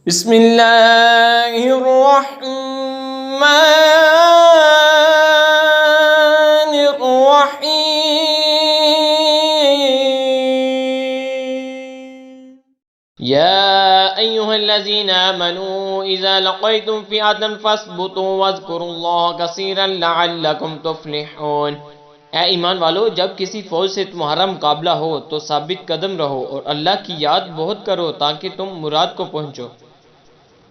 بسم اللہ الرحمن الرحیم یا ایہا الذین آمنوا اذا لقیتم فئة فاثبتوا واذکروا اللہ کثیرا لعلکم تفلحون۔ اے ایمان والو، جب کسی فوج سے تمہارا مقابلہ ہو تو ثابت قدم رہو اور اللہ کی یاد بہت کرو تاکہ تم مراد کو پہنچو۔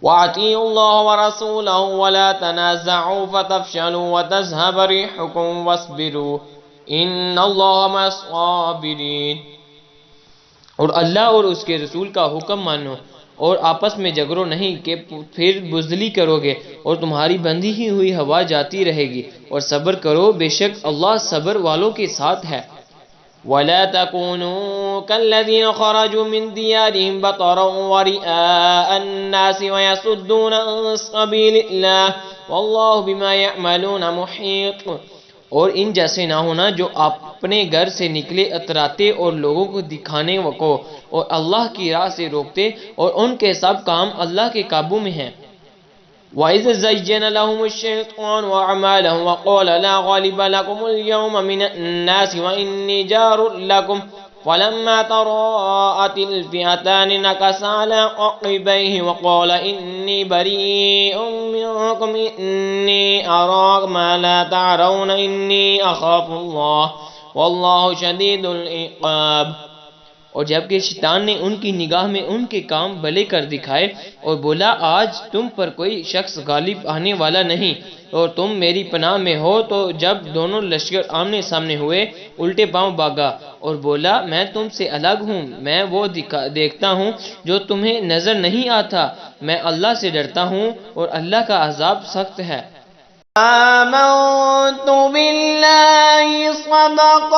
وَأَطِيعُوا اللَّهَ وَرَسُولَهُ وَلَا تَنَازَعُوا فَتَفْشَلُوا وَتَذْهَبَ رِيحُكُمْ وَاصْبِرُوا إِنَّ اللَّهَ مَعَ الصَّابِرِينَ۔ اور اللہ اور اس کے رسول کا حکم مانو اور آپس میں جھگڑو نہیں کہ پھر بزدلی کرو گے اور تمہاری بندھی ہی ہوئی ہوا جاتی رہے گی، اور صبر کرو، بے شک اللہ صبر والوں کے ساتھ ہے۔ وَلَا تَكُونُوا كَالَّذِينَ خَرَجُوا مِن دِيَارِهِمْ بَطَرًا وَرِئَاءَ النَّاسِ وَيَصُدُّونَ عَن سَبِيلِ اللَّهِ وَاللَّهُ بِمَا يَعْمَلُونَ مُحِيطٌ۔ اور ان جیسے نہ ہونا جو اپنے گھر سے نکلے اتراتے اور لوگوں کو دکھانے کو اور اللہ کی راہ سے روکتے، اور ان کے سب کام اللہ کے قابو میں ہیں۔ وَإِذْ زَيَّنَ لَهُمُ الشَّيْطَانُ أَعْمَالَهُمْ وَقَالَ لَا غَالِبَ لَكُمُ الْيَوْمَ مِنَ النَّاسِ وَإِنِّي جَارٌ لَكُمْ فَلَمَّا تَرَاءَتِ الْفِئَتَانِ نَكَصَ عَلَى عَقِبَيْهِ وَقَالَ إِنِّي بَرِيءٌ مِّنكُمْ إِنِّي أَرَىٰ مَا لَا تَرَوْنَ إِنِّي أَخَافُ اللَّهَ وَاللَّهُ شَدِيدُ الْعِقَابِ۔ اور جبکہ شیطان نے ان کی نگاہ میں ان کے کام بھلے کر دکھائے اور بولا آج تم پر کوئی شخص غالب آنے والا نہیں اور تم میری پناہ میں ہو، تو جب دونوں لشکر آمنے سامنے ہوئے الٹے پاؤں بھاگا اور بولا میں تم سے الگ ہوں، میں وہ دیکھتا ہوں جو تمہیں نظر نہیں آتا، میں اللہ سے ڈرتا ہوں اور اللہ کا عذاب سخت ہے۔ آمنت باللہ صدق